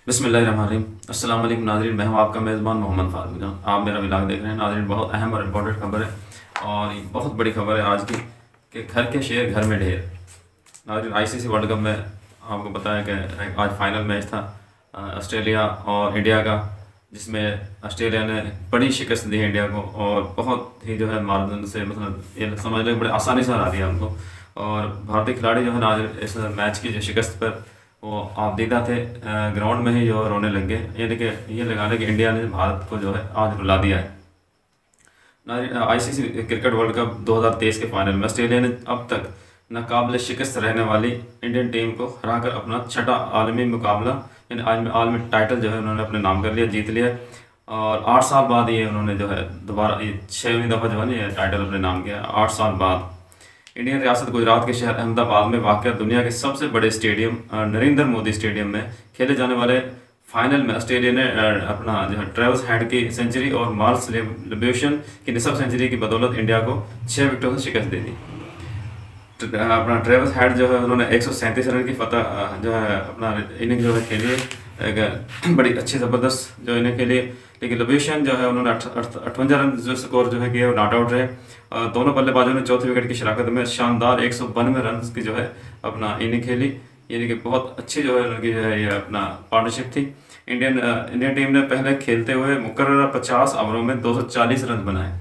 बिस्मिल्लाहिर्रहमानिर्रहीम। अस्सलाम वालेकुम नाज़रीन, मैं हूं आपका मेज़बान मोहम्मद फारूक जान। आप मेरा व्लॉग देख रहे हैं नाज़रीन। बहुत अहम और इम्पोर्टेंट खबर है और ये बहुत बड़ी खबर है आज की कि घर के शेर घर में ढेर। नाज़रीन, आईसीसी वर्ल्ड कप में आपको पता है कि आज फाइनल मैच था ऑस्ट्रेलिया और इंडिया का, जिसमें ऑस्ट्रेलिया ने बड़ी शिकस्त दी इंडिया को और बहुत ही जो है मारदंड से, मतलब ये समझ लें बड़े आसानी से हरा दिया हमको। और भारतीय खिलाड़ी जो है नाज़रीन इस मैच की जो शिकस्त पर वो आपदीदा थे, ग्राउंड में ही जो रोने लग गए। यानी कि ये लगा लें कि इंडिया ने भारत को जो है आज रुला दिया है। आईसीसी क्रिकेट वर्ल्ड कप 2023 के फाइनल में ऑस्ट्रेलिया ने अब तक नाकाबिल शिकस्त रहने वाली इंडियन टीम को हराकर अपना छठा आलमी मुकाबला यानी आलमी टाइटल जो है उन्होंने अपने नाम कर लिया, जीत लिया। और 8 साल बाद ये उन्होंने जो है दोबारा ये 6वीं दफ़ा जो है ना ये टाइटल अपने नाम किया, 8 साल बाद। इंडियन रियासत गुजरात के शहर अहमदाबाद में वाक़ दुनिया के सबसे बड़े स्टेडियम नरेंद्र मोदी स्टेडियम में खेले जाने वाले फाइनल में ऑस्ट्रेलिया ने अपना जो है ट्रेविस हेड की सेंचुरी और मार्कस लिब्यूशन की निसफ सेंचुरी की बदौलत इंडिया को 6 विकेटों से शिकस्त दे दी। अपना ट्रेविस हेड जो है उन्होंने 137 रन की फतह जो है अपना इनिंग जो है खेली है, एक बड़ी अच्छी ज़बरदस्त जो इनिंग खेली। लेकिन लिब्यूशन जो है उन्होंने 58 रन जो स्कोर जो है किया, नॉट आउट रहे। दोनों बल्लेबाजों ने चौथे विकेट की शराकत में शानदार 192 रन की जो है अपना इनिंग खेली। यानी कि बहुत अच्छी जो है उनकी जो है ये अपना पार्टनरशिप थी। इंडियन टीम ने पहले खेलते हुए मुकर्रर 50 ओवरों में 240 रन बनाए।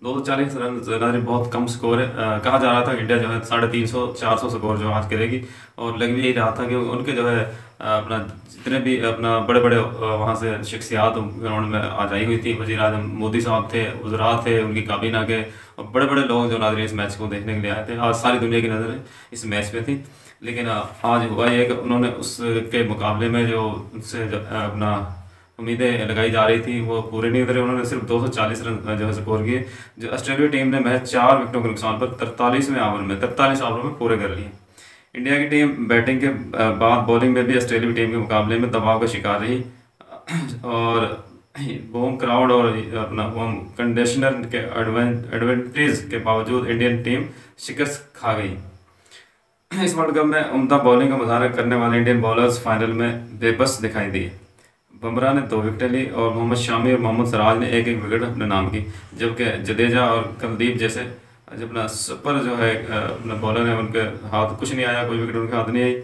240 रन बहुत कम स्कोर है। कहा जा रहा था कि इंडिया जो है 350-400 स्कोर जो आज करेगी, और लग भी यही रहा था कि उनके जो है अपना जितने भी अपना बड़े बड़े वहाँ से शख्सियात ग्राउंड में आज आई हुई थी। वज़ीर आज़म मोदी साहब थे, वज़रा थे, उनकी काबीना के और बड़े बड़े लोग जो नाज़रीन इस मैच को देखने के लिए आए थे। आज सारी दुनिया की नज़रें इस मैच में थी। लेकिन आज हुआ ये कि उन्होंने उसके मुकाबले में जो उनसे अपना उम्मीदें लगाई जा रही थी वो पूरे नहीं उतरे। उन्होंने सिर्फ 240 रन जो है स्कोर किए। जो ऑस्ट्रेलिया टीम ने मैच 4 विकेटों के नुकसान पर 43 ओवर में पूरे कर लिए। इंडिया की टीम बैटिंग के बाद बॉलिंग में भी ऑस्ट्रेलिया टीम के मुकाबले में दबाव का शिकार रही और होम क्राउड और अपना होम कंडीशनर के एडवांटेज के बावजूद इंडियन टीम शिकस्त खा गई। इस वर्ल्ड कप में उम्दा बॉलिंग का मुजाहरा करने वाले इंडियन बॉलर्स फाइनल में बेबस दिखाई दिए। बुमराह ने 2 विकेटें ली और मोहम्मद शामी और मोहम्मद सिराज ने एक विकेट अपने नाम की, जबकि जडेजा और कुलदीप जैसे जो अपना सुपर जो है अपना बॉलर है उनके हाथ कुछ नहीं आया, कोई विकेट उनके हाथ नहीं आई।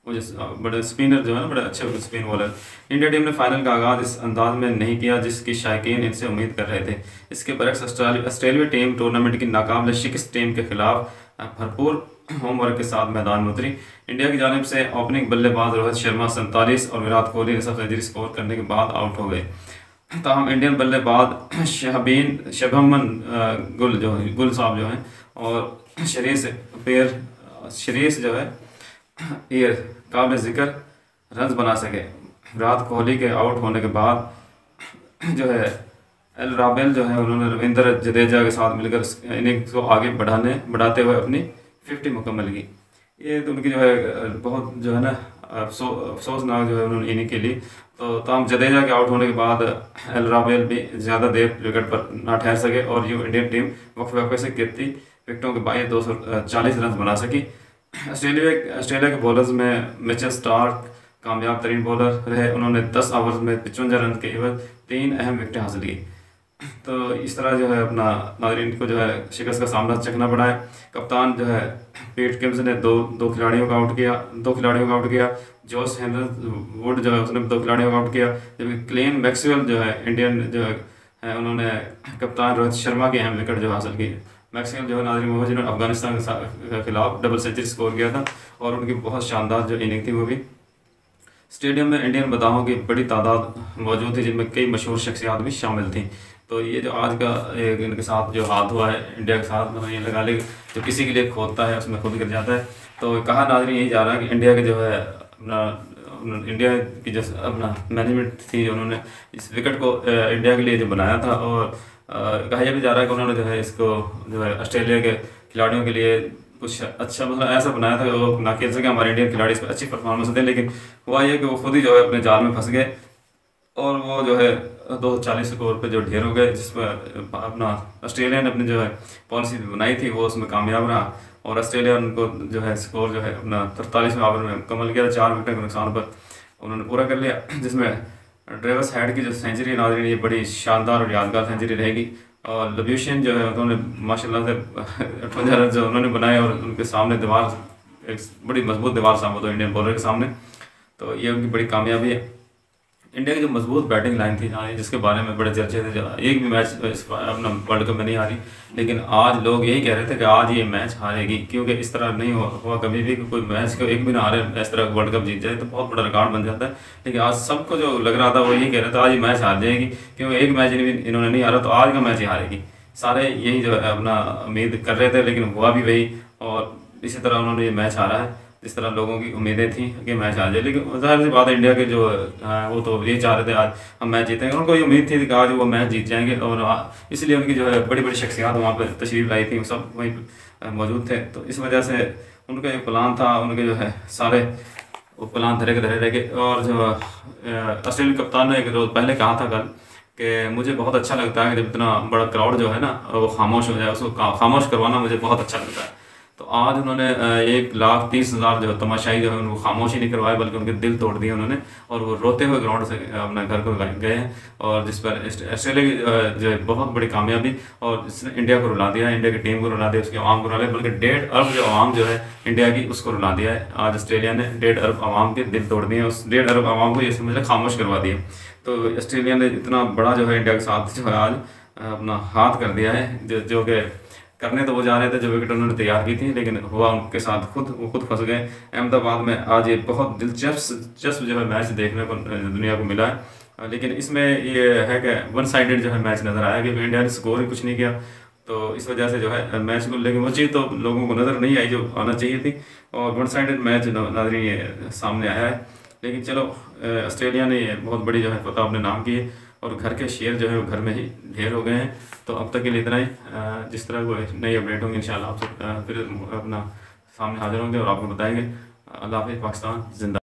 वो जो बड़े स्पिनर जो है ना, बड़े अच्छे स्पिन बॉलर। इंडिया टीम ने फाइनल का आगाज़ इस अंदाज में नहीं किया जिसकी शायकीन इनसे उम्मीद कर रहे थे। इसके बरक्स ऑस्ट्रेलिया टीम टूर्नामेंट की नाकाबिल शिकस्त टीम के खिलाफ भरपूर होमवर्क के साथ मैदान में उतरी। इंडिया की जानिब से ओपनिंग बल्लेबाज रोहित शर्मा 47 और विराट कोहली निसफ सेंचुरी स्कोर करने के बाद आउट हो गए। ताहम इंडियन बल्लेबाज शबमन गुल साहब जो हैं और शरीस जो है ये काबिल ज़िक्र रन बना सके। विराट कोहली के आउट होने के बाद जो है एल राबेल जो है उन्होंने रविंद्र जडेजा के साथ मिलकर इनिंग्स को आगे बढ़ाते हुए अपनी 50 मुकम्मल की। ये तो उनकी जो है बहुत जो है ना अफसोसनाक जो है उन्होंने इनिंग खेली। तो ताम जडेजा के आउट होने के बाद एल राबेल भी ज़्यादा देर विकेट पर ना ठहर सके और ये इंडियन टीम वक्फे से गिरती विकेटों के बाद 240 रन बना सकी। ऑस्ट्रेलिया के बॉलर्स में मिचेल स्टार्क कामयाब तरीन बॉलर रहे। उन्होंने 10 ओवर में 55 रन के एवज 3 अहम विकेटें हासिल की। तो इस तरह जो है अपना नाज़रीन को जो है शिकस्त का सामना चखना पड़ा है। कप्तान जो है पीट किम्स ने दो खिलाड़ियों को आउट किया। जॉस हेनरी वुड जो है उसने 2 खिलाड़ियों को आउट किया, जबकि क्लेन मैक्सवेल जो है इंडियन जो है उन्होंने कप्तान रोहित शर्मा के अहम विकेट जो हासिल किए। मैक्सवेल जो है नाज़रीन वो जिन्होंने अफगानिस्तान के खिलाफ डबल सेंचुरी स्कोर किया था और उनकी बहुत शानदार जो इनिंग थी वो भी। स्टेडियम में इंडियन बदाहों की बड़ी तादाद मौजूद थी, जिनमें कई मशहूर शख्सियात भी शामिल थी। तो ये जो आज का इनके साथ जो हाथ हुआ है इंडिया के साथ, मतलब ये लगा ले जो किसी के लिए खोदता है उसमें खुद गिर जाता है। तो कहा नाज़रीन यही जा रहा है कि इंडिया के जो है अपना इंडिया की जो अपना मैनेजमेंट थी जो उन्होंने इस विकेट को इंडिया के लिए जो बनाया था, और कहा यह भी जा रहा है कि उन्होंने जो है इसको जो है ऑस्ट्रेलिया के खिलाड़ियों के लिए कुछ अच्छा मतलब ऐसा बनाया था कि वो ना खेल सके, हमारे इंडियन खिलाड़ी इस पर अच्छी परफॉर्मेंस दें। लेकिन हुआ ये कि वो खुद ही जो है अपने जाल में फंस गए और वो जो है 240 स्कोर पे जो ढेर हो गए, जिसमें अपना ऑस्ट्रेलिया ने अपनी जो है पॉलिसी बनाई थी वो उसमें कामयाब रहा और ऑस्ट्रेलिया उनको जो है स्कोर जो है अपना 43वें ओवर में मुकम्मल किया 4 विकेट के नुकसान पर। उन्होंने पूरा कर लिया, जिसमें ट्रेविस हेड की जो सेंचुरी नाज़रीन ये बड़ी शानदार और यादगार सेंचुरी रहेगी। और लब्यूशन जो है उन्होंने माशाल्लाह से 58 रन जो उन्होंने बनाए और उनके सामने दीवार, एक बड़ी मजबूत दीवार साबित हो इंडियन बॉलर के सामने, तो ये उनकी बड़ी कामयाबी है। इंडिया की जो मजबूत बैटिंग लाइन थी जिसके बारे में बड़े चर्चे थे, एक भी मैच अपना वर्ल्ड कप में नहीं हारी, लेकिन आज लोग यही कह रहे थे कि आज ये मैच हारेगी, क्योंकि इस तरह नहीं हुआ कभी भी कि कोई मैच को एक भी ना हारे, इस तरह वर्ल्ड कप जीत जाए तो बहुत बड़ा रिकॉर्ड बन जाता है। लेकिन आज सबको जो लग रहा था वो यही कह रहे थे आज ये मैच हार जाएगी, क्योंकि एक मैच इन्होंने नहीं हारा तो आज का मैच ही हारेगी। सारे यही जो है अपना उम्मीद कर रहे थे, लेकिन हुआ भी वही, और इसी तरह उन्होंने ये मैच हारा है जिस तरह लोगों की उम्मीदें थी कि मैच आ जाए। लेकिन ज़ाहिर सी बात है इंडिया के जो वो तो ये चाह रहे थे आज हम मैच जीतेंगे, उनको ये उम्मीद थी कि आज वो मैच जीत जाएंगे, और इसलिए उनकी जो है बड़ी बड़ी शख्सियात वहाँ पर तशरीफ़ लाई थी, सब वहीं मौजूद थे। तो इस वजह से उनका एक प्लान था, उनके जो है सारे वो प्लान धरे के धरे रह गए। और जो ऑस्ट्रेलियन कप्तान ने एक रोज़ पहले कहा था कल कि मुझे बहुत अच्छा लगता है कि जब इतना बड़ा क्राउड जो है ना वो खामोश हो जाए, उसको खामोश करवाना मुझे बहुत अच्छा लगता है। तो आज उन्होंने 1,30,000 जो तमाशाई जो है उनको खामोश ही नहीं करवाए, बल्कि उनके दिल तोड़ दिए उन्होंने, और वो रोते हुए ग्राउंड से अपने घर को गए हैं, और जिस पर ऑस्ट्रेलिया की जो है बहुत बड़ी कामयाबी, और इसने इंडिया को रुला दिया, इंडिया की टीम को रुला दिया, उसकी आवाम को रुला दिया, बल्कि 1.5 अरब जो आवाम जो है इंडिया की उसको रुला दिया है। आज ऑस्ट्रेलिया ने 1.5 अरब आवाम के दिल तोड़ दिए, उस 1.5 अरब आवाम को ये समझ खामोश करवा दिया। तो ऑस्ट्रेलिया ने इतना बड़ा जो है इंडिया के साथ जो है आज अपना हाथ कर दिया है, जो कि करने तो वो जा रहे थे, जो विकेट उन्होंने तैयार की थी, लेकिन हुआ उनके साथ वो खुद फंस गए। अहमदाबाद में आज ये बहुत दिलचस्प जो है मैच देखने को दुनिया को मिला है, लेकिन इसमें ये है कि वन साइडेड जो है मैच नज़र आया, क्योंकि इंडिया ने स्कोर ही कुछ नहीं किया, तो इस वजह से जो है मैच को, लेकिन वो चीज़ तो लोगों को नज़र नहीं आई जो आना चाहिए थी, और वन साइडेड मैच नाज़रीन ये सामने आया है। लेकिन चलो ऑस्ट्रेलिया ने बहुत बड़ी जो है फतह अपने नाम की है, और घर के शेयर जो है वो घर में ही ढेर हो गए हैं। तो अब तक के लिए इतना ही, जिस तरह कोई नई अपडेट होंगी इंशाल्लाह आपसे फिर अपना सामने हाजिर होंगे और आपको बताएंगे। अल्लाह हाफ़िज़, पाकिस्तान जिंदा।